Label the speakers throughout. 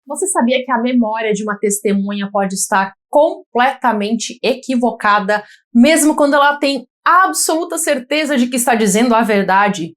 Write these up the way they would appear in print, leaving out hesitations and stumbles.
Speaker 1: Você sabia que a memória de uma testemunha pode estar completamente equivocada, mesmo quando ela tem absoluta certeza de que está dizendo a verdade?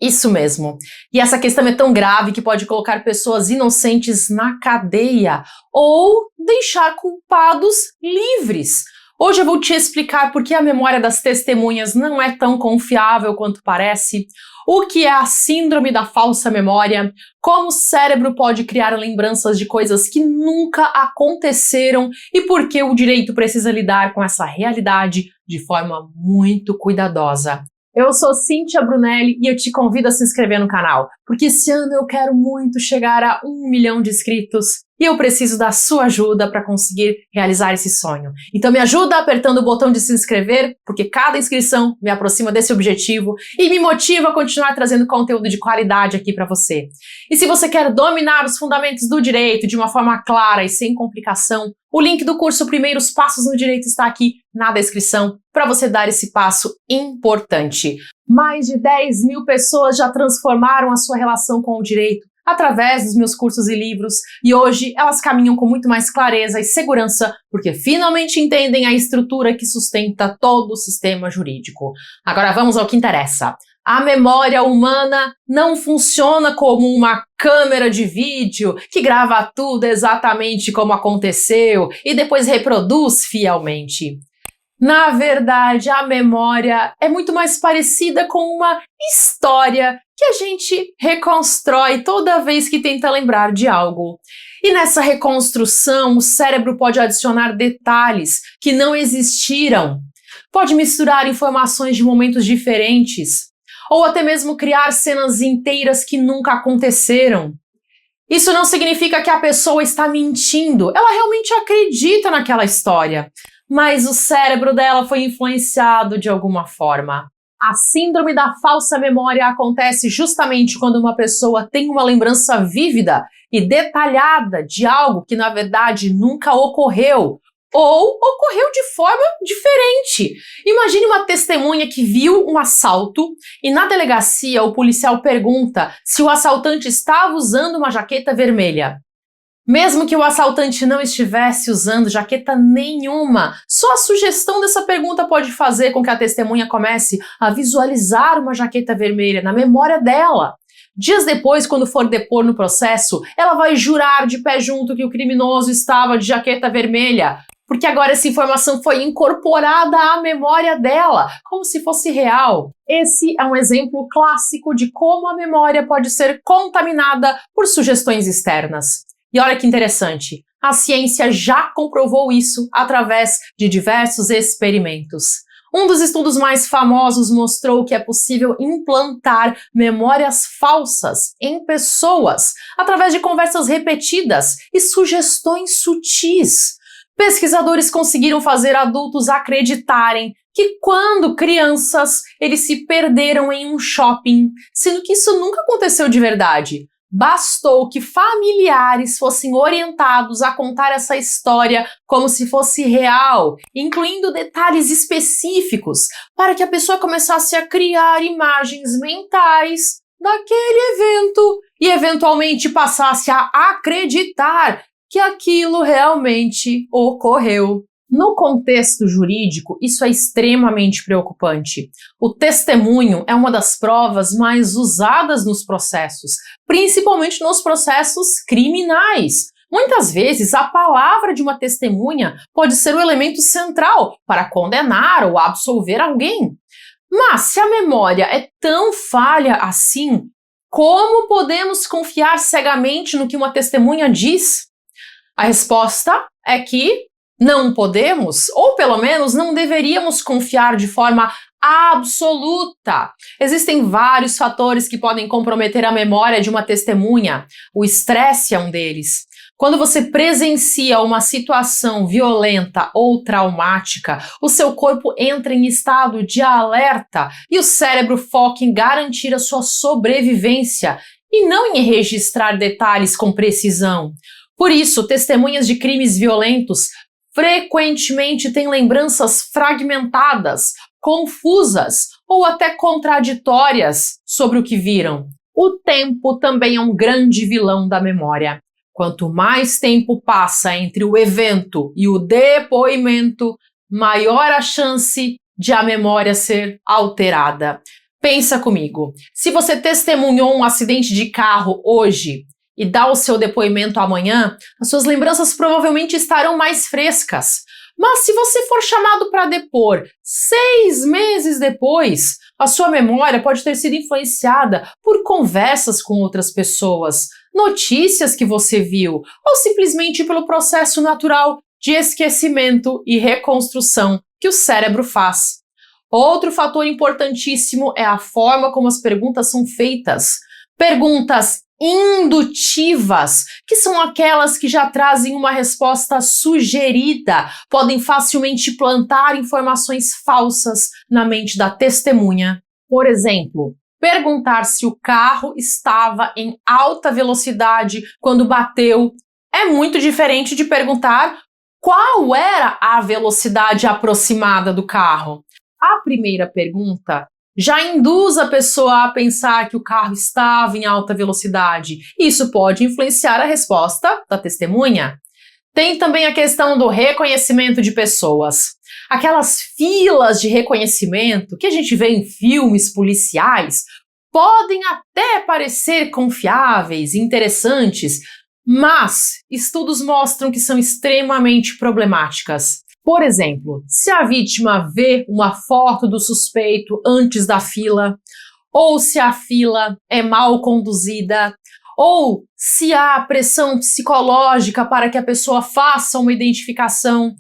Speaker 1: Isso mesmo. E essa questão é tão grave que pode colocar pessoas inocentes na cadeia ou deixar culpados livres. Hoje eu vou te explicar por que a memória das testemunhas não é tão confiável quanto parece, o que é a síndrome da falsa memória, como o cérebro pode criar lembranças de coisas que nunca aconteceram e por que o direito precisa lidar com essa realidade de forma muito cuidadosa. Eu sou Cíntia Brunelli e eu te convido a se inscrever no canal, porque esse ano eu quero muito chegar a 1 milhão de inscritos e eu preciso da sua ajuda para conseguir realizar esse sonho. Então me ajuda apertando o botão de se inscrever, porque cada inscrição me aproxima desse objetivo e me motiva a continuar trazendo conteúdo de qualidade aqui para você. E se você quer dominar os fundamentos do direito de uma forma clara e sem complicação, o link do curso Primeiros Passos no Direito está aqui na descrição para você dar esse passo importante. Mais de 10 mil pessoas já transformaram a sua relação com o direito através dos meus cursos e livros, e hoje elas caminham com muito mais clareza e segurança porque finalmente entendem a estrutura que sustenta todo o sistema jurídico. Agora vamos ao que interessa. A memória humana não funciona como uma câmera de vídeo que grava tudo exatamente como aconteceu e depois reproduz fielmente. Na verdade, a memória é muito mais parecida com uma história que a gente reconstrói toda vez que tenta lembrar de algo. E nessa reconstrução, o cérebro pode adicionar detalhes que não existiram, pode misturar informações de momentos diferentes, ou até mesmo criar cenas inteiras que nunca aconteceram. Isso não significa que a pessoa está mentindo, ela realmente acredita naquela história, mas o cérebro dela foi influenciado de alguma forma. A síndrome da falsa memória acontece justamente quando uma pessoa tem uma lembrança vívida e detalhada de algo que na verdade nunca ocorreu, ou ocorreu de forma diferente. Imagine uma testemunha que viu um assalto e na delegacia o policial pergunta se o assaltante estava usando uma jaqueta vermelha. Mesmo que o assaltante não estivesse usando jaqueta nenhuma, só a sugestão dessa pergunta pode fazer com que a testemunha comece a visualizar uma jaqueta vermelha na memória dela. Dias depois, quando for depor no processo, ela vai jurar de pé junto que o criminoso estava de jaqueta vermelha, porque agora essa informação foi incorporada à memória dela, como se fosse real. Esse é um exemplo clássico de como a memória pode ser contaminada por sugestões externas. E olha que interessante, a ciência já comprovou isso através de diversos experimentos. Um dos estudos mais famosos mostrou que é possível implantar memórias falsas em pessoas através de conversas repetidas e sugestões sutis. Pesquisadores conseguiram fazer adultos acreditarem que quando crianças eles se perderam em um shopping, sendo que isso nunca aconteceu de verdade. Bastou que familiares fossem orientados a contar essa história como se fosse real, incluindo detalhes específicos, para que a pessoa começasse a criar imagens mentais daquele evento e eventualmente passasse a acreditar que aquilo realmente ocorreu. No contexto jurídico, isso é extremamente preocupante. O testemunho é uma das provas mais usadas nos processos, principalmente nos processos criminais. Muitas vezes, a palavra de uma testemunha pode ser o elemento central para condenar ou absolver alguém. Mas se a memória é tão falha assim, como podemos confiar cegamente no que uma testemunha diz? A resposta é que não podemos, ou pelo menos não deveríamos confiar de forma absoluta. Existem vários fatores que podem comprometer a memória de uma testemunha. O estresse é um deles. Quando você presencia uma situação violenta ou traumática, o seu corpo entra em estado de alerta e o cérebro foca em garantir a sua sobrevivência e não em registrar detalhes com precisão. Por isso, testemunhas de crimes violentos frequentemente têm lembranças fragmentadas, confusas ou até contraditórias sobre o que viram. O tempo também é um grande vilão da memória. Quanto mais tempo passa entre o evento e o depoimento, maior a chance de a memória ser alterada. Pensa comigo, se você testemunhou um acidente de carro hoje e dá o seu depoimento amanhã, as suas lembranças provavelmente estarão mais frescas. Mas se você for chamado para depor 6 meses depois, a sua memória pode ter sido influenciada por conversas com outras pessoas, notícias que você viu, ou simplesmente pelo processo natural de esquecimento e reconstrução que o cérebro faz. Outro fator importantíssimo é a forma como as perguntas são feitas. Perguntas indutivas, que são aquelas que já trazem uma resposta sugerida, podem facilmente plantar informações falsas na mente da testemunha. Por exemplo, perguntar se o carro estava em alta velocidade quando bateu é muito diferente de perguntar qual era a velocidade aproximada do carro. A primeira pergunta já induz a pessoa a pensar que o carro estava em alta velocidade. Isso pode influenciar a resposta da testemunha. Tem também a questão do reconhecimento de pessoas. Aquelas filas de reconhecimento que a gente vê em filmes policiais podem até parecer confiáveis e interessantes, mas estudos mostram que são extremamente problemáticas. Por exemplo, se a vítima vê uma foto do suspeito antes da fila, ou se a fila é mal conduzida, ou se há pressão psicológica para que a pessoa faça uma identificação,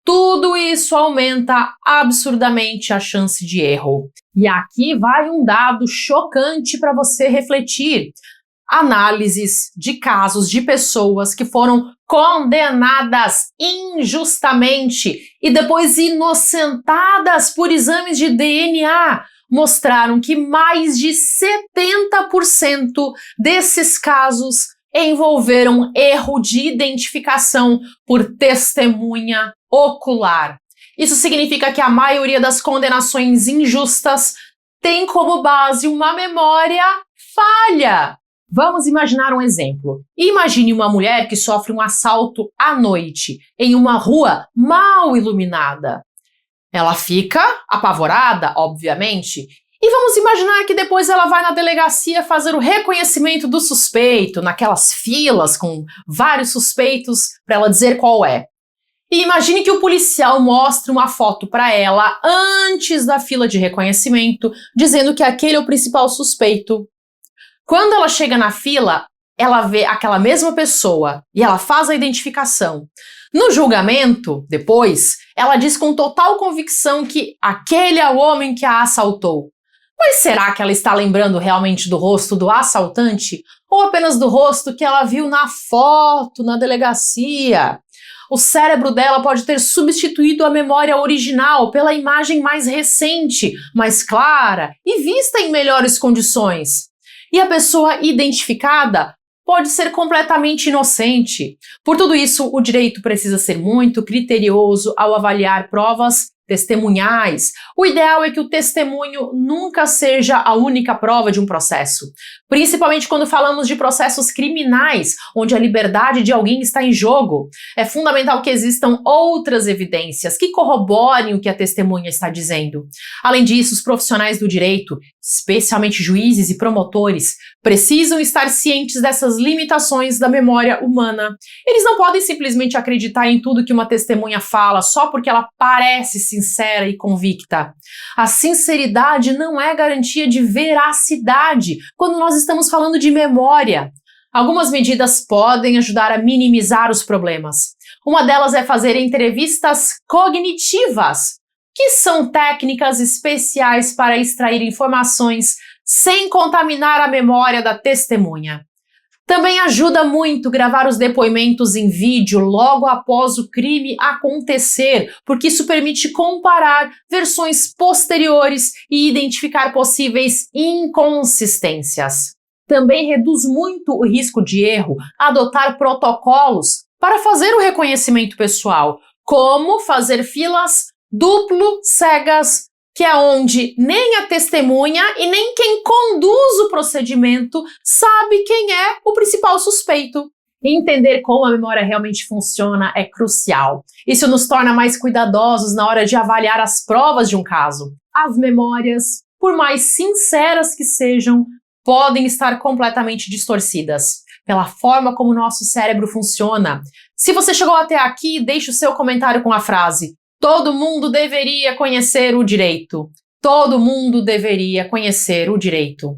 Speaker 1: tudo isso aumenta absurdamente a chance de erro. E aqui vai um dado chocante para você refletir. Análises de casos de pessoas que foram condenadas injustamente e depois inocentadas por exames de DNA mostraram que mais de 70% desses casos envolveram erro de identificação por testemunha ocular. Isso significa que a maioria das condenações injustas tem como base uma memória falha. Vamos imaginar um exemplo. Imagine uma mulher que sofre um assalto à noite, em uma rua mal iluminada. Ela fica apavorada, obviamente, e vamos imaginar que depois ela vai na delegacia fazer o reconhecimento do suspeito, naquelas filas com vários suspeitos, para ela dizer qual é. E imagine que o policial mostre uma foto para ela antes da fila de reconhecimento, dizendo que aquele é o principal suspeito. Quando ela chega na fila, ela vê aquela mesma pessoa e ela faz a identificação. No julgamento, depois, ela diz com total convicção que aquele é o homem que a assaltou. Mas será que ela está lembrando realmente do rosto do assaltante ou apenas do rosto que ela viu na foto, na delegacia? O cérebro dela pode ter substituído a memória original pela imagem mais recente, mais clara e vista em melhores condições. E a pessoa identificada pode ser completamente inocente. Por tudo isso, o direito precisa ser muito criterioso ao avaliar provas testemunhais. O ideal é que o testemunho nunca seja a única prova de um processo, principalmente quando falamos de processos criminais, onde a liberdade de alguém está em jogo. É fundamental que existam outras evidências que corroborem o que a testemunha está dizendo. Além disso, os profissionais do direito, especialmente juízes e promotores, precisam estar cientes dessas limitações da memória humana. Eles não podem simplesmente acreditar em tudo que uma testemunha fala só porque ela parece sincera e convicta. A sinceridade não é garantia de veracidade quando nós estamos falando de memória. Algumas medidas podem ajudar a minimizar os problemas. Uma delas é fazer entrevistas cognitivas, que são técnicas especiais para extrair informações sem contaminar a memória da testemunha. Também ajuda muito gravar os depoimentos em vídeo logo após o crime acontecer, porque isso permite comparar versões posteriores e identificar possíveis inconsistências. Também reduz muito o risco de erro adotar protocolos para fazer o reconhecimento pessoal, como fazer filas duplo cegas, que é onde nem a testemunha e nem quem conduz o procedimento sabe quem é o principal suspeito. Entender como a memória realmente funciona é crucial. Isso nos torna mais cuidadosos na hora de avaliar as provas de um caso. As memórias, por mais sinceras que sejam, podem estar completamente distorcidas pela forma como o nosso cérebro funciona. Se você chegou até aqui, deixe o seu comentário com a frase: todo mundo deveria conhecer o direito. Todo mundo deveria conhecer o direito.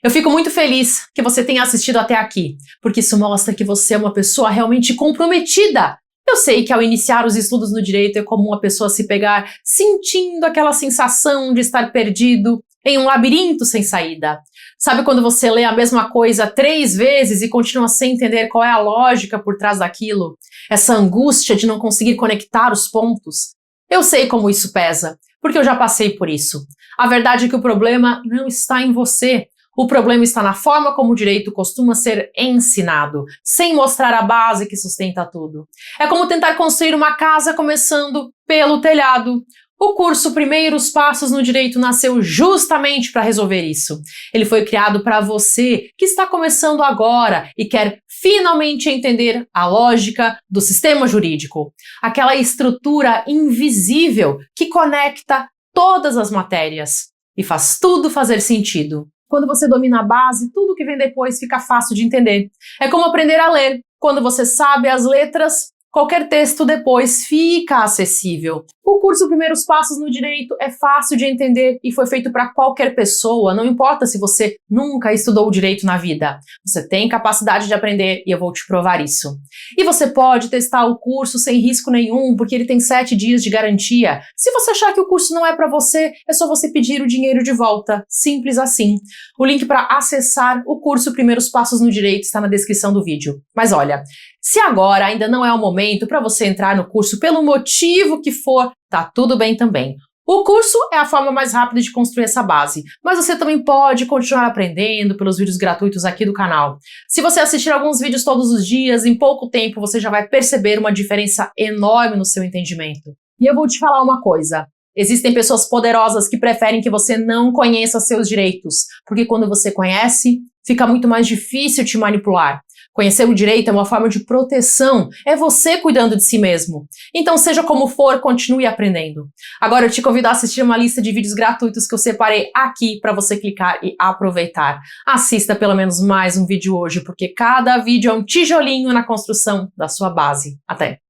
Speaker 1: Eu fico muito feliz que você tenha assistido até aqui, porque isso mostra que você é uma pessoa realmente comprometida. Eu sei que ao iniciar os estudos no direito é comum a pessoa se pegar sentindo aquela sensação de estar perdido em um labirinto sem saída. Sabe quando você lê a mesma coisa 3 vezes e continua sem entender qual é a lógica por trás daquilo? Essa angústia de não conseguir conectar os pontos? Eu sei como isso pesa, porque eu já passei por isso. A verdade é que o problema não está em você. O problema está na forma como o direito costuma ser ensinado, sem mostrar a base que sustenta tudo. É como tentar construir uma casa começando pelo telhado. O curso Primeiros Passos no Direito nasceu justamente para resolver isso. Ele foi criado para você que está começando agora e quer finalmente entender a lógica do sistema jurídico, aquela estrutura invisível que conecta todas as matérias e faz tudo fazer sentido. Quando você domina a base, tudo que vem depois fica fácil de entender. É como aprender a ler. Quando você sabe as letras, qualquer texto depois fica acessível. O curso Primeiros Passos no Direito é fácil de entender e foi feito para qualquer pessoa, não importa se você nunca estudou direito na vida. Você tem capacidade de aprender e eu vou te provar isso. E você pode testar o curso sem risco nenhum, porque ele tem 7 dias de garantia. Se você achar que o curso não é para você, é só você pedir o dinheiro de volta. Simples assim. O link para acessar o curso Primeiros Passos no Direito está na descrição do vídeo. Mas olha, se agora ainda não é o momento para você entrar no curso pelo motivo que for, tá tudo bem também. O curso é a forma mais rápida de construir essa base, mas você também pode continuar aprendendo pelos vídeos gratuitos aqui do canal. Se você assistir alguns vídeos todos os dias, em pouco tempo você já vai perceber uma diferença enorme no seu entendimento. E eu vou te falar uma coisa. Existem pessoas poderosas que preferem que você não conheça seus direitos, porque quando você conhece, fica muito mais difícil te manipular. Conhecer o direito é uma forma de proteção, é você cuidando de si mesmo. Então, seja como for, continue aprendendo. Agora eu te convido a assistir uma lista de vídeos gratuitos que eu separei aqui para você clicar e aproveitar. Assista pelo menos mais um vídeo hoje, porque cada vídeo é um tijolinho na construção da sua base. Até!